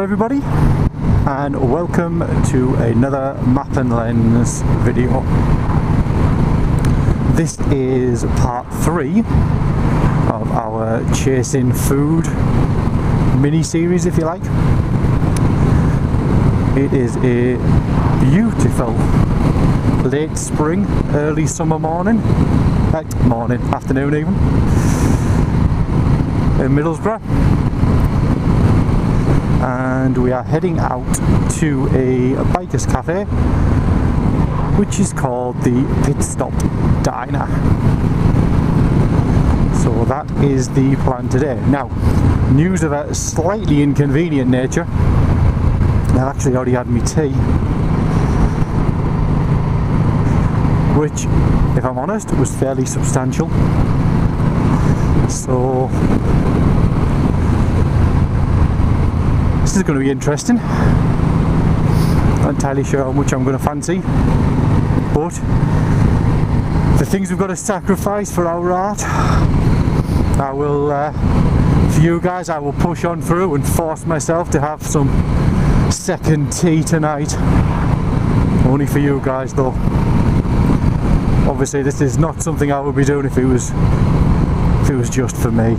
everybody, and welcome to another Map and Lens video. This is part 3 of our Chasing Food mini-series, if you like. It is a beautiful late spring, early summer morning, afternoon even, in Middlesbrough. And we are heading out to a bikers cafe which is called the Pitstop Diner. So that is the plan today. Now, news of a slightly inconvenient nature. I've actually already had my tea, which, if I'm honest, was fairly substantial. So this is going to be interesting. Not entirely sure how much I'm going to fancy, but the things we've got to sacrifice for our art, I will, for you guys, I will push on through and force myself to have some second tea tonight. Only for you guys though. Obviously this is not something I would be doing if it was just for me.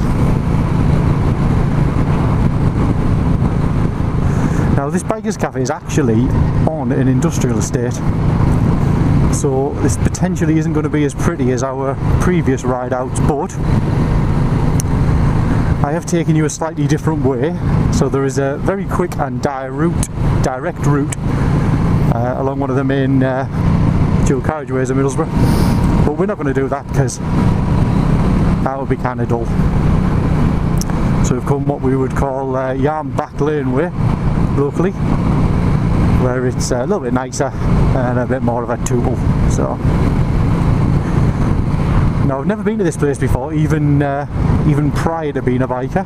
Now, this bikers cafe is actually on an industrial estate, so this potentially isn't going to be as pretty as our previous ride outs, but I have taken you a slightly different way. So there is a very quick and direct route along one of the main dual carriageways in Middlesbrough, but we're not going to do that because that would be kind of dull. So we've come what we would call Yarm back lane way locally, where it's a little bit nicer and a bit more of a tool. So now, I've never been to this place before, even prior to being a biker,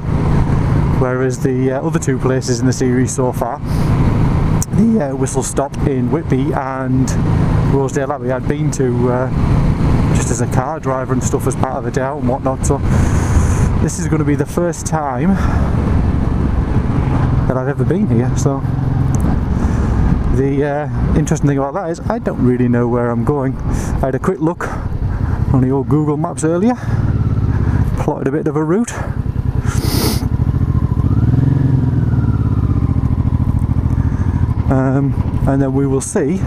whereas the other two places in the series so far, the Whistle Stop in Whitby and Rosedale Abbey, I'd been to just as a car driver and stuff, as part of a day out and whatnot. So this is going to be the first time that I've ever been here. So the interesting thing about that is I don't really know where I'm going. I had a quick look on the old Google Maps earlier, plotted a bit of a route, and then we will see.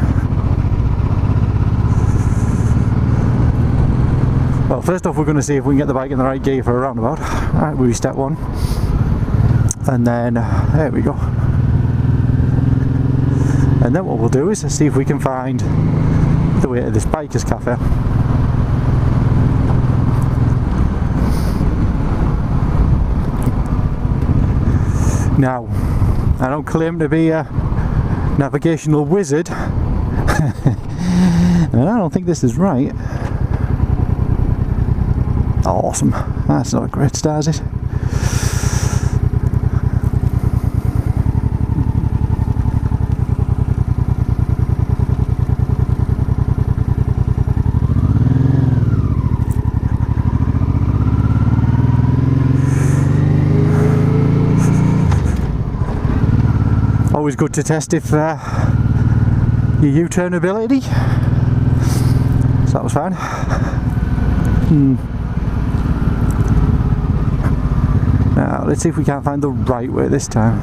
Well, first off, we're going to see if we can get the bike in the right gear for a roundabout. Alright, we'll be step 1. And then, there we go. And then what we'll do is see if we can find the way to this bikers cafe. Now, I don't claim to be a navigational wizard, and I don't think this is right. Awesome. That's not a great start, is it? Always good to test if your U-turn ability. So that was fine. Now let's see if we can't find the right way this time.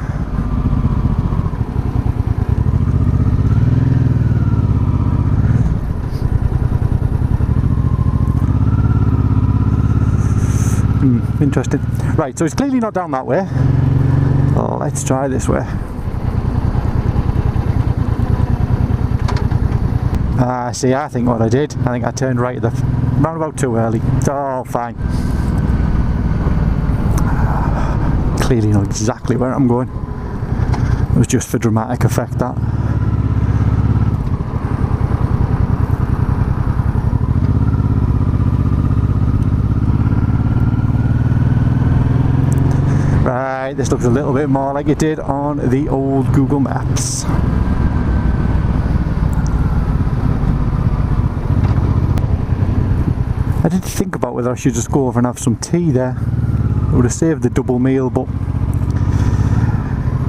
Interesting. Right, so it's clearly not down that way. Oh, let's try this way. See, I think what I did, I think I turned right at the roundabout too early. Oh, fine. Clearly know exactly where I'm going. It was just for dramatic effect, that. Right, this looks a little bit more like it did on the old Google Maps. I did think about whether I should just go over and have some tea there. It would have saved the double meal, but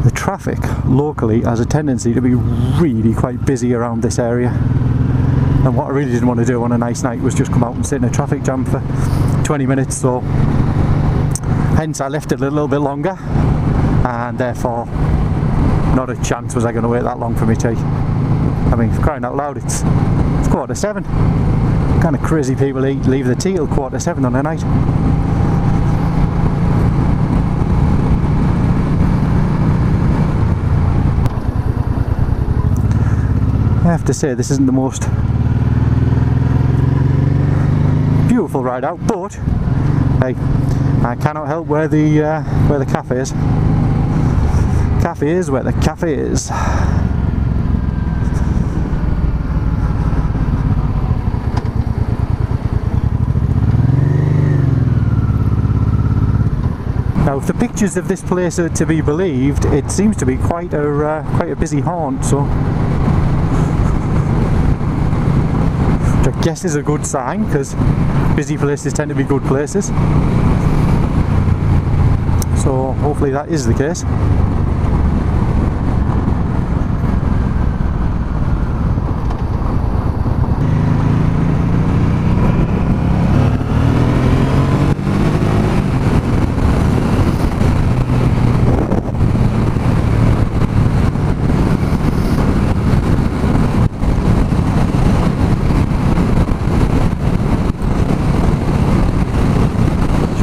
The traffic locally has a tendency to be really quite busy around this area, and what I really didn't want to do on a nice night was just come out and sit in a traffic jam for 20 minutes, so hence I left it a little bit longer, and therefore not a chance was I going to wait that long for my tea. I mean, for crying out loud, it's 7:15. Kind of crazy people leave the tea till 7:15 on a night. I have to say, this isn't the most beautiful ride out, but hey, I cannot help where the cafe is. Cafe is where the cafe is. Now, if the pictures of this place are to be believed, it seems to be quite a busy haunt, so which I guess is a good sign, because busy places tend to be good places. So hopefully that is the case.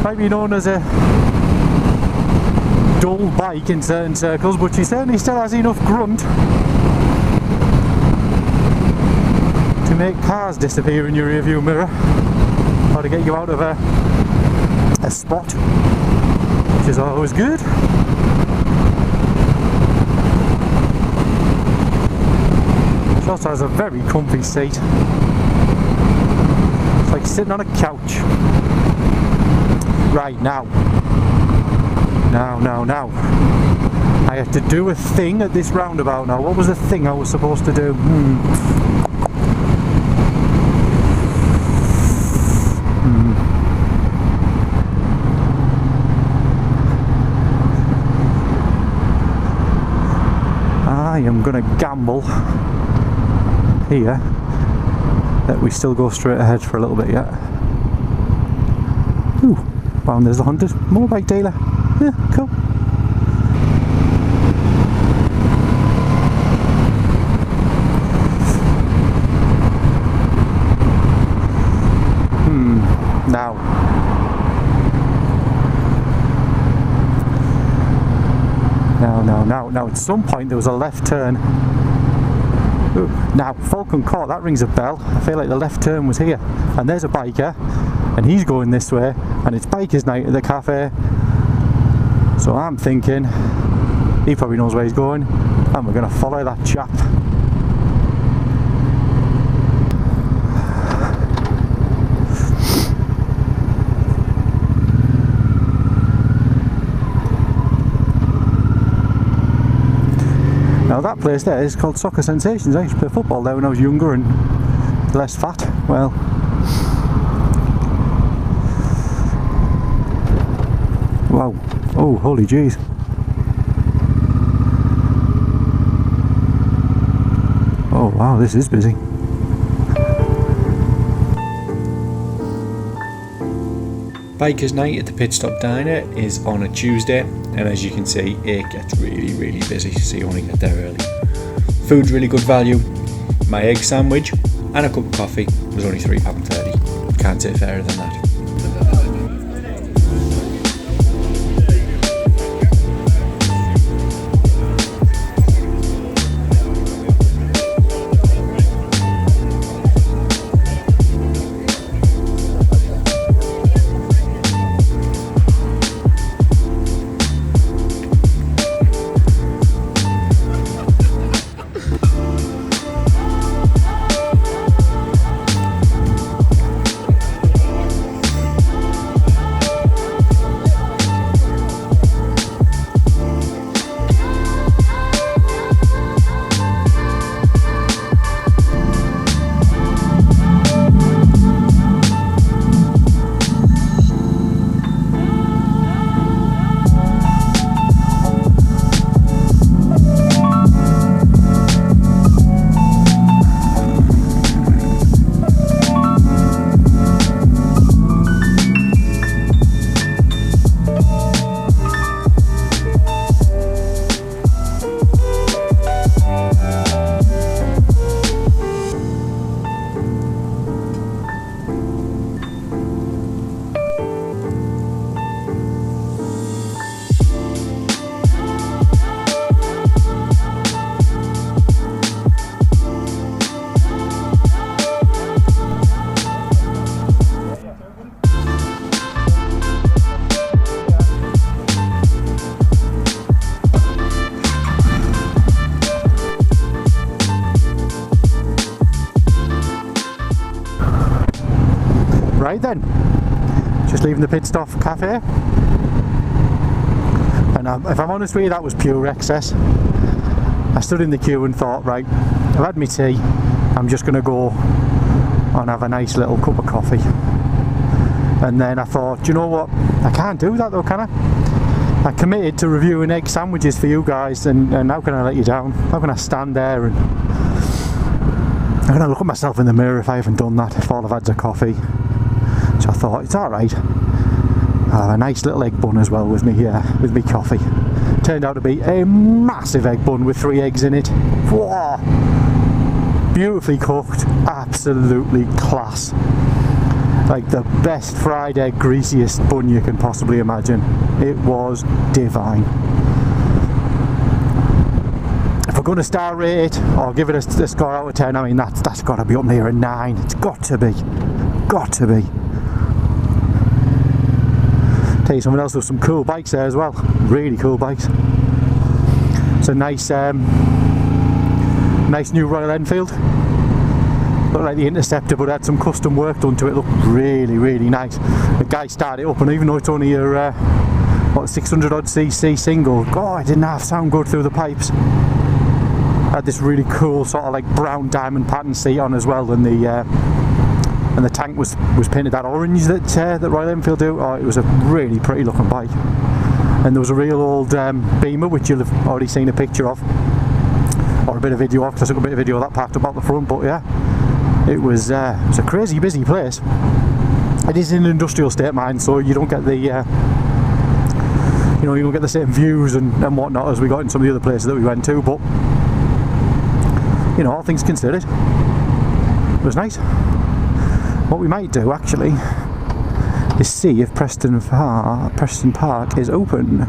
Might be known as a dull bike in certain circles, but she certainly still has enough grunt to make cars disappear in your rearview mirror, or to get you out of a spot, which is always good. She also has a very comfy seat. It's like sitting on a couch. Right, now. I had to do a thing at this roundabout now. What was the thing I was supposed to do? I am going to gamble here that we still go straight ahead for a little bit yet. Ooh. Wow, and there's the Honda motorbike dealer. Yeah, cool. Now, at some point there was a left turn. Ooh. Now, Falcon Court, that rings a bell. I feel like the left turn was here. And there's a biker, and he's going this way, and it's bikers night at the cafe. So I'm thinking he probably knows where he's going, and we're going to follow that chap. Now that place there is called Soccer Sensations. I used to play football there when I was younger and less fat. Well, wow. Oh, holy jeez. Oh wow, this is busy. Bikers night at the Pitstop Diner is on a Tuesday, and as you can see it gets really busy, so you want to get there early. Food's really good value. My egg sandwich and a cup of coffee was only £3.30. Can't say fairer than that. right then, just leaving the Pitstop cafe, and if I'm honest with you, that was pure excess. I stood in the queue and thought, right, I've had my tea, I'm just going to go and have a nice little cup of coffee. And then I thought, you know what, I can't do that though, can I? I committed to reviewing egg sandwiches for you guys, and how can I let you down? How can I stand there and I'm going to look at myself in the mirror if I haven't done that, if all I've had's a coffee. So I thought, it's alright, I'll have a nice little egg bun as well with me coffee. Turned out to be a massive egg bun with 3 eggs in it. Whoa! Beautifully cooked, absolutely class. Like the best fried egg, greasiest bun you can possibly imagine. It was divine. If we're going to star rate it or give it a score out of 10, I mean that's got to be up near a 9. It's got to be. Got to be. Tell you something else, there's some cool bikes there as well. Really cool bikes. It's a nice nice new Royal Enfield. Looked like the Interceptor, but it had some custom work done to it. Looked really, really nice. The guy started it up, and even though it's only a 600 odd cc single, God, it didn't half sound good through the pipes. Had this really cool sort of like brown diamond pattern seat on as well, and the tank was painted that orange that Royal Enfield do. Oh, it was a really pretty looking bike. And there was a real old Beamer, which you'll have already seen a picture of, or a bit of video of, because I took a bit of video of that parked up at the front. But yeah, it was a crazy busy place. It is in an industrial state, mind, so you don't get the you don't get the same views and whatnot as we got in some of the other places that we went to. But you know, all things considered, it was nice. What we might do actually is see if Preston Park is open.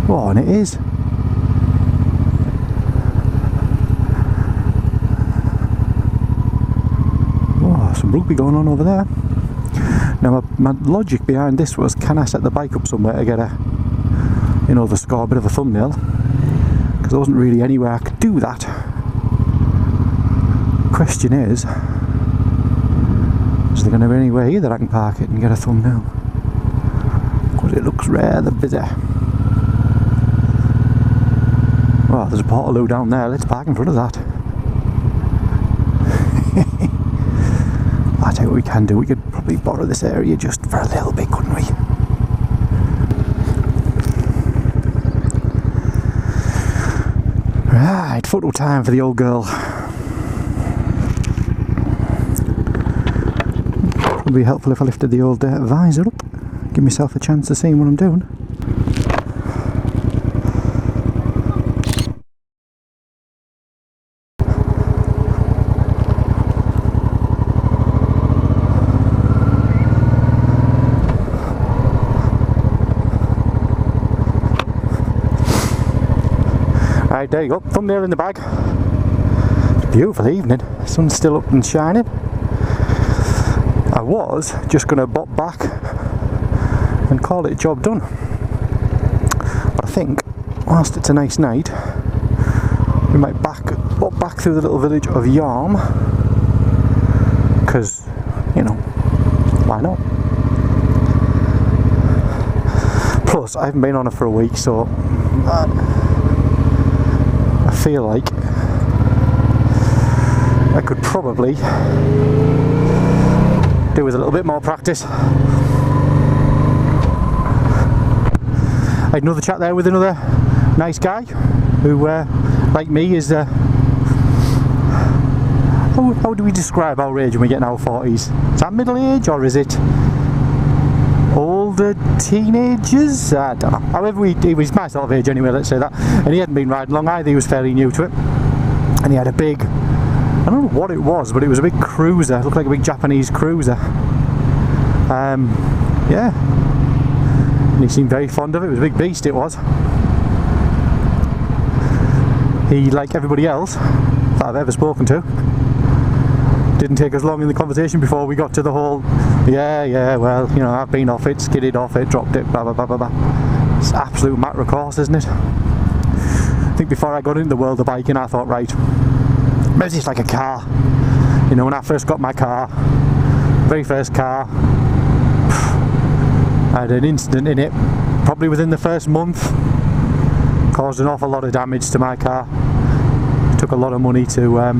Oh, and it is. Oh, some rugby going on over there. Now my logic behind this was, can I set the bike up somewhere to get the score, a bit of a thumbnail? Because there wasn't really anywhere I could do that. Question is there going to be anywhere here that I can park it and get a thumbnail? Because it looks rather busy. Well, there's a Portaloo down there, let's park in front of that. I'll tell you what we can do, we could probably borrow this area just for a little bit, couldn't we? Right, photo time for the old girl. Would be helpful if I lifted the old visor up, give myself a chance to see what I'm doing. Right, there you go, thumbnail in the bag. It's a beautiful evening, the sun's still up and shining. I was just going to bop back and call it job done, but I think whilst it's a nice night, we might bop back through the little village of Yarm, because, you know, why not? Plus I haven't been on it for a week, so I feel like I could probably do with a little bit more practice. I had another chat there with another nice guy who, like me, is how do we describe our age when we get in our 40s? Is that middle age, or is it older teenagers? I don't know. However, he was my sort of age anyway, let's say that. And he hadn't been riding long either, he was fairly new to it. And he had a big, I don't know what it was, but it was a big cruiser. It looked like a big Japanese cruiser. Yeah. And he seemed very fond of it. It was a big beast, it was. He, like everybody else that I've ever spoken to, didn't take us long in the conversation before we got to the whole, yeah, well, you know, I've been off it, skidded off it, dropped it, blah, blah, blah, blah, blah. It's an absolute matter of course, isn't it? I think before I got into the world of biking, I thought, right, maybe it's like a car. You know, when I first got my car, very first car, I had an incident in it probably within the first month, caused an awful lot of damage to my car. It took a lot of money to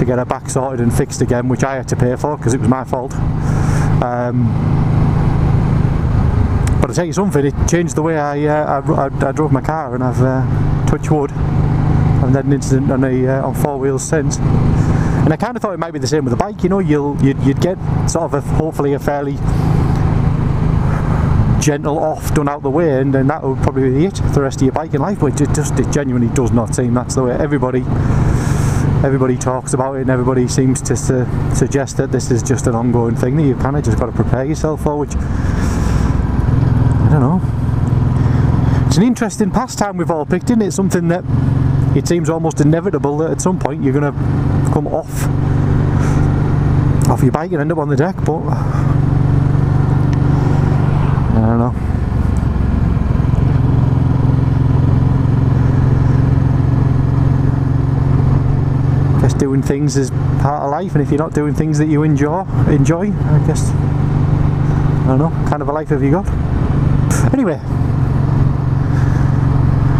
get it back sorted and fixed again, which I had to pay for because it was my fault. But I'll tell you something, it changed the way I drove my car, and I've touched wood, I've had an incident on 4 wheels since. And I kind of thought it might be the same with a bike, you know, you'd get sort of hopefully a fairly gentle off done out the way, and then that would probably be it for the rest of your biking life. But it genuinely does not seem that's the way. Everybody talks about it, and everybody seems to suggest that this is just an ongoing thing that you kind of just got to prepare yourself for, which I don't know. It's an interesting pastime we've all picked, isn't it? Something that it seems almost inevitable that at some point you're going to come off your bike and end up on the deck, but I don't know. Guess doing things is part of life, and if you're not doing things that you enjoy, I guess, I don't know, kind of a life have you got? Anyway,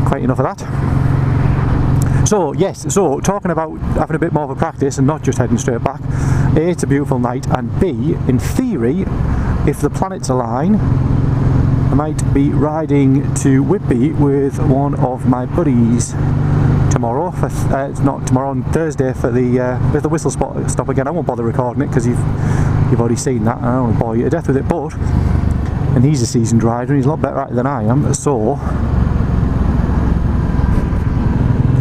quite enough of that. So yes, so talking about having a bit more of a practice and not just heading straight back. A, it's a beautiful night, and B, in theory, if the planets align, I might be riding to Uppbeat with one of my buddies tomorrow. Not tomorrow, on Thursday for the whistle stop again. I won't bother recording it because you've already seen that, and I don't want to bore you to death with it. But and he's a seasoned rider, and he's a lot better at it than I am. So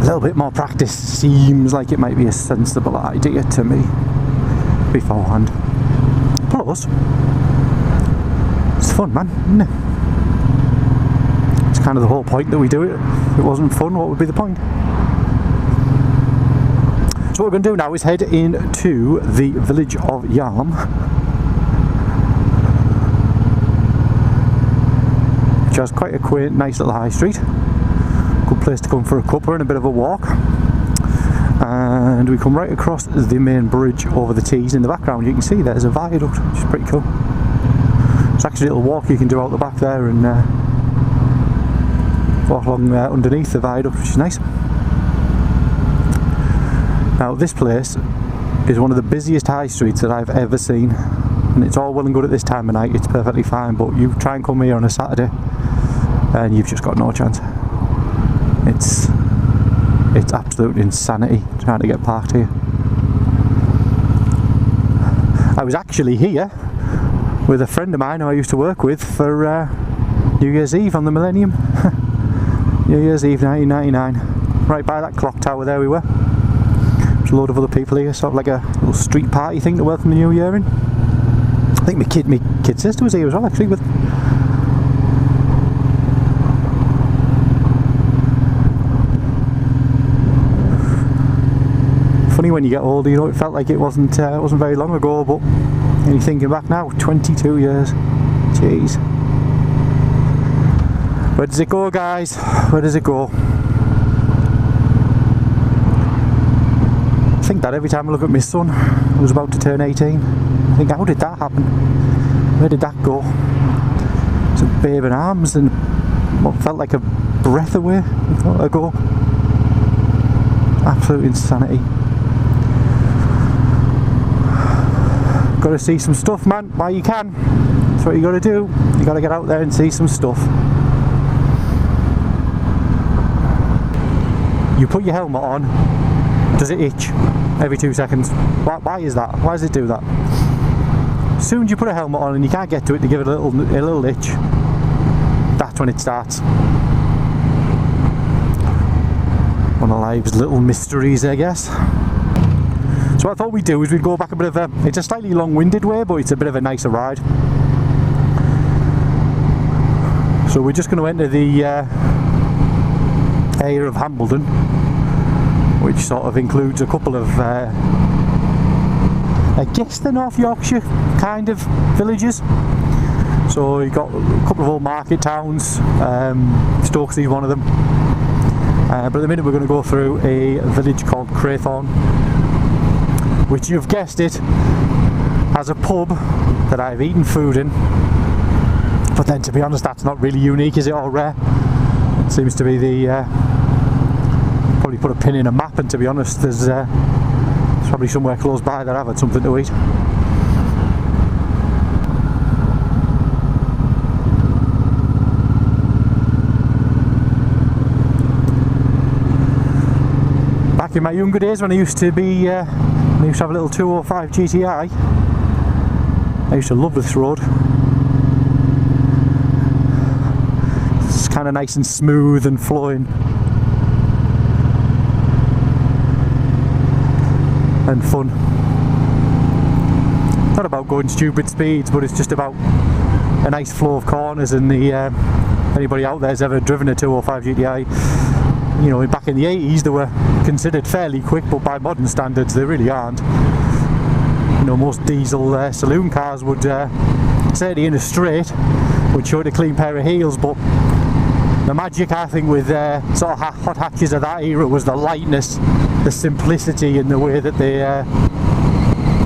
a little bit more practice seems like it might be a sensible idea to me beforehand. Plus, it's fun, man, isn't it? It's kind of the whole point that we do it. If it wasn't fun, what would be the point? So what we're going to do now is head into the village of Yarm, which has quite a quaint, nice little high street. Good place to come for a cuppa and a bit of a walk. And we come right across the main bridge over the Tees. In the background you can see there's a viaduct, which is pretty cool. It's actually a little walk you can do out the back there and walk along underneath the viaduct, which is nice. Now this place is one of the busiest high streets that I've ever seen, and it's all well and good at this time of night, it's perfectly fine, but you try and come here on a Saturday and you've just got no chance. It's absolute insanity trying to get parked here. I was actually here with a friend of mine who I used to work with for New Year's Eve on the Millennium. New Year's Eve 1999, right by that clock tower there we were. There's a load of other people here, sort of like a little street party thing to welcome the new year in. I think my kid sister was here as well, actually, with. Funny when you get older, you know, it felt like it wasn't very long ago, but you're thinking back now, 22 years, jeez. Where does it go, guys? Where does it go? I think that every time I look at my son, who's about to turn 18, I think, how did that happen? Where did that go? It's a babe in arms and what felt like a breath away ago. Absolute insanity. Got to see some stuff, man, while you can. That's what you got to do. You got to get out there and see some stuff. You put your helmet on, does it itch every 2 seconds? Why is that? Why does it do that? As soon as you put a helmet on and you can't get to it to give it a little itch, that's when it starts. One of life's little mysteries, I guess. So what I thought we'd do is we'd go back a bit of a, it's a slightly long-winded way, but it's a bit of a nicer ride. So we're just going to enter the area of Hambledon, which sort of includes a couple of, I guess they're North Yorkshire kind of villages. So you've got a couple of old market towns, Stokesley is one of them. But at the minute we're going to go through a village called Craithorn, which you've guessed it, has as a pub that I've eaten food in. But then, to be honest, that's not really unique, is it, or rare? It seems to be the... probably put a pin in a map, and to be honest, there's probably somewhere close by that I've had something to eat. Back in my younger days, when I used to be, I used to have a little 205 GTI, I used to love this road. It's kind of nice and smooth and flowing. And fun. Not about going stupid speeds, but it's just about a nice flow of corners. And the anybody out there's ever driven a 205 GTI, you know, back in the 80s they were considered fairly quick, but by modern standards they really aren't. You know, most diesel saloon cars would certainly in a straight would show it a clean pair of heels, but the magic, I think, with sort of hot hatches of that era was the lightness, the simplicity, and the way that they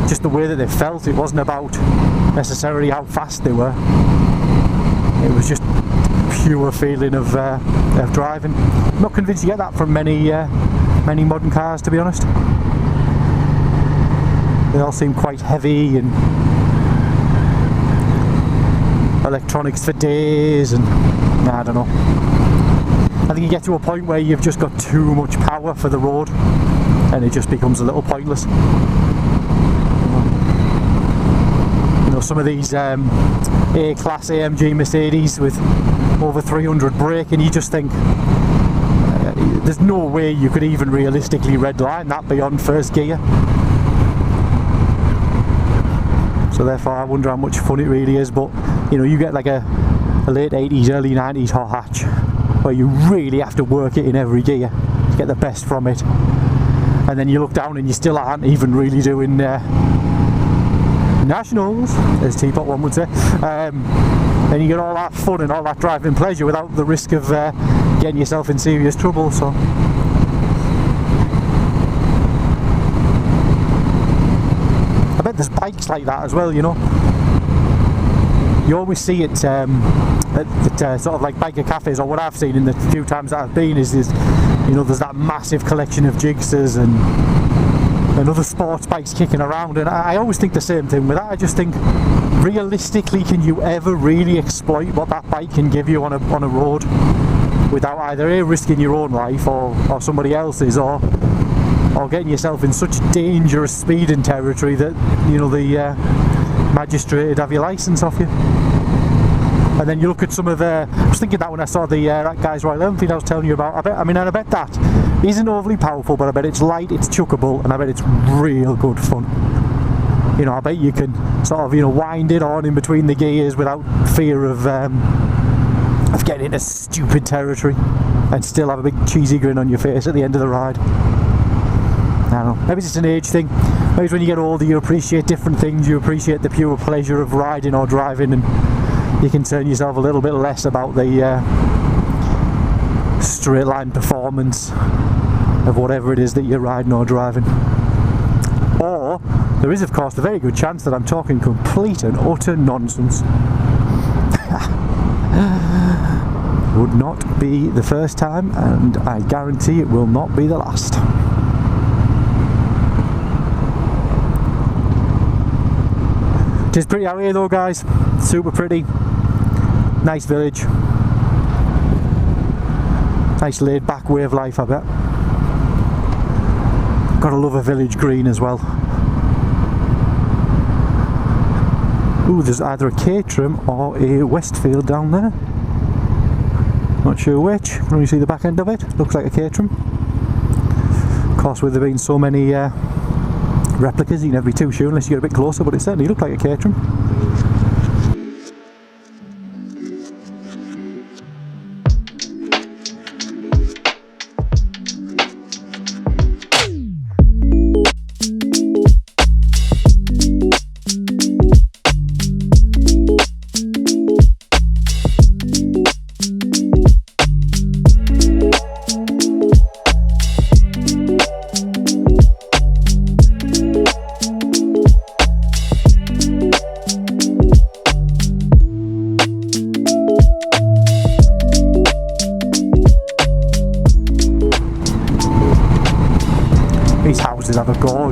just the way that they felt. It wasn't about necessarily how fast they were. It was just pure feeling of driving. I'm not convinced you get that from many modern cars, to be honest. They all seem quite heavy and electronics for days, and I don't know. I think you get to a point where you've just got too much power for the road, and it just becomes a little pointless. You know, some of these A-class AMG Mercedes with over 300 brake, and you just think there's no way you could even realistically redline that beyond first gear. So therefore I wonder how much fun it really is. But you know, you get like a late 80s, early 90s hot hatch where you really have to work it in every gear to get the best from it, and then you look down and you still aren't even really doing nationals, as Teapot one would say. Then you get all that fun and all that driving pleasure without the risk of getting yourself in serious trouble. So I bet there's bikes like that as well, you know. You always see it at sort of like biker cafes, or what I've seen in the few times that I've been is you know, there's that massive collection of Jigsers and other sports bikes kicking around, and I always think the same thing with that. I just think, realistically, can you ever really exploit what that bike can give you on a road without either A, risking your own life or somebody else's, or getting yourself in such dangerous speeding territory that, you know, the magistrate would have your licence off you? And then you look at some of the... I was thinking that when I saw the that guy's Royal Enfield I was telling you about. I bet that isn't overly powerful, but I bet it's light, it's chuckable, and I bet it's real good fun. You know, I bet you can sort of, you know, wind it on in between the gears without fear of getting into stupid territory, and still have a big cheesy grin on your face at the end of the ride. I don't know, maybe it's just an age thing. Maybe when you get older you appreciate different things, you appreciate the pure pleasure of riding or driving, and you can turn yourself a little bit less about the straight line performance of whatever it is that you're riding or driving. Or there is, of course, a very good chance that I'm talking complete and utter nonsense. Would not be the first time, and I guarantee it will not be the last. It is pretty out here though, guys. Super pretty. Nice village. Nice laid back way of life, I bet. Gotta love a village green as well. Ooh, there's either a Caterham or a Westfield down there. Not sure which. Can you see the back end of it? Looks like a Caterham. Of course, with there being so many replicas, you can never be too sure unless you get a bit closer, but it certainly looked like a Caterham.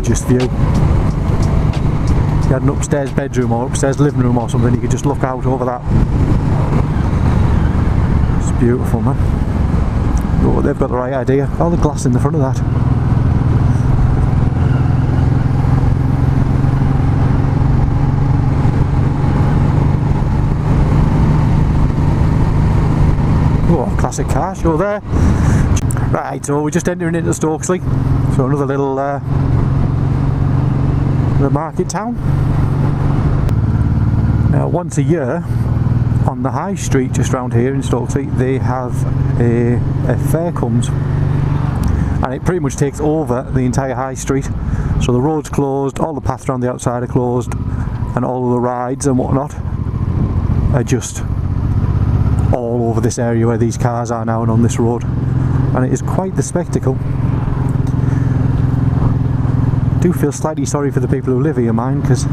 gorgeous view. If you had an upstairs bedroom or upstairs living room or something, you could just look out over that. It's beautiful, man. Oh, they've got the right idea. All the glass in the front of that. Oh, classic car show there. Right, so we're just entering into Stokesley. So another little the market town. Now once a year on the high street just round here in Stokesley they have a fair comes, and it pretty much takes over the entire high street. So the road's closed, all the paths around the outside are closed, and all of the rides and whatnot are just all over this area where these cars are now and on this road, and it is quite the spectacle. I do feel slightly sorry for the people who live here, mind, because I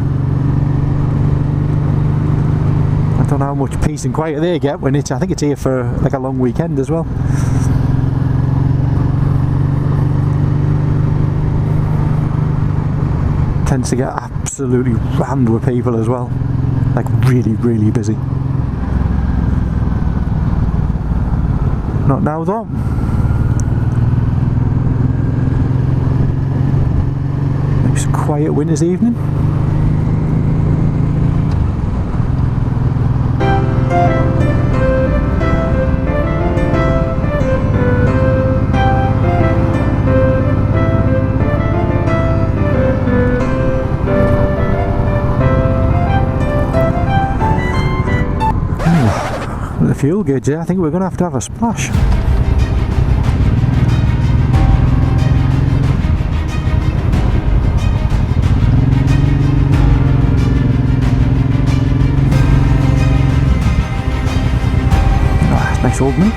don't know how much peace and quiet they get when it's, I think it's here for like a long weekend as well. Tends to get absolutely rammed with people as well, like really busy. Not now though. Nice quiet winter's evening. The fuel gauge there, I think we're going to have a splash. Ah, nice old me.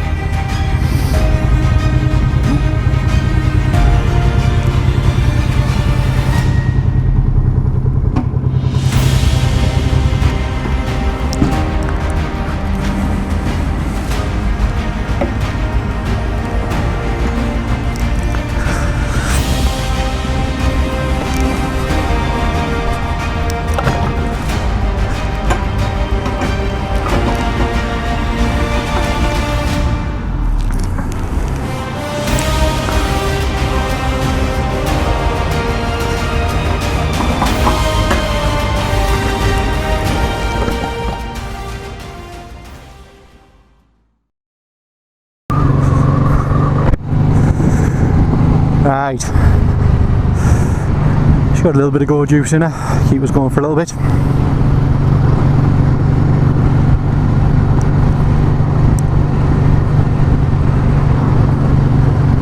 Right, she's got a little bit of go juice in her, keep us going for a little bit.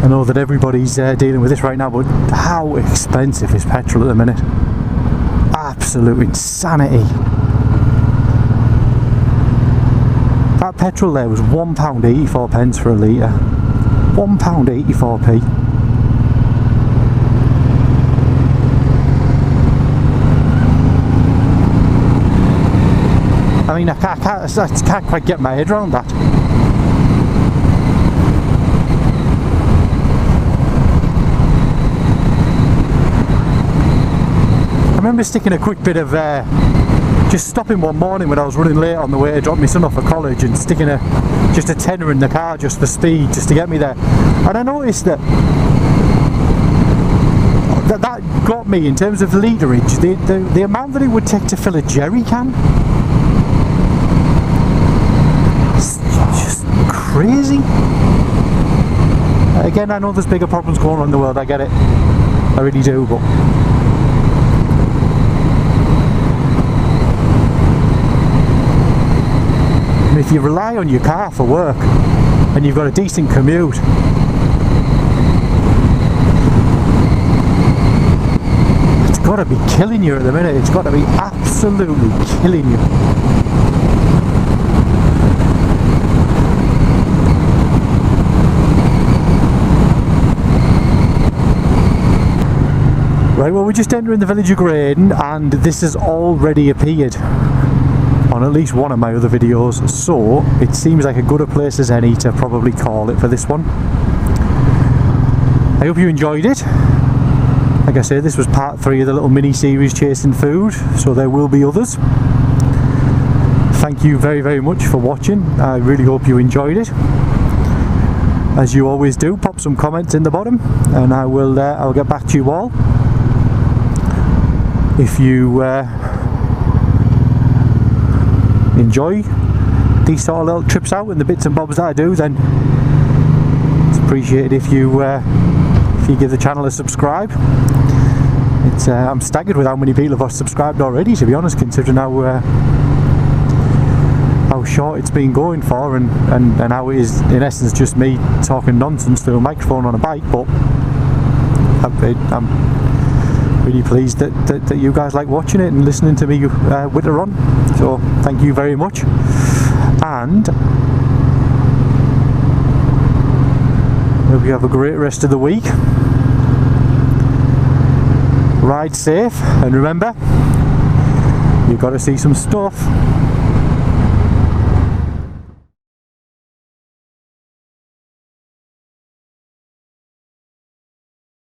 I know that everybody's dealing with this right now, but how expensive is petrol at the minute? Absolute insanity. That petrol there was £1.84 for a litre. £1.84p. I mean, I can't quite get my head around that. I remember sticking a quick bit of, just stopping one morning when I was running late on the way to drop my son off at college and sticking just a tenner in the car just for speed, just to get me there. And I noticed that got me, in terms of litrage, the amount that it would take to fill a jerry can. Crazy. Again, I know there's bigger problems going on in the world, I get it, I really do, but if you rely on your car for work and you've got a decent commute, it's got to be killing you at the minute. It's got to be absolutely killing you. Right, well, we're just entering the village of Craithorn, and this has already appeared on at least one of my other videos, so it seems like a good a place as any to probably call it for this one. I hope you enjoyed it. Like I say, this was part 3 of the little mini series Chasing Food, so there will be others. Thank you very, very much for watching. I really hope you enjoyed it. As you always do, pop some comments in the bottom and I'll get back to you all. If you enjoy these sort of little trips out and the bits and bobs that I do, then it's appreciated if you give the channel a subscribe. I'm staggered with how many people have subscribed already, to be honest, considering how short it's been going for, and how it is in essence just me talking nonsense through a microphone on a bike. But I'm really pleased that you guys like watching it and listening to me witter on, so thank you very much, and hope you have a great rest of the week. Ride safe, and remember, you've got to see some stuff.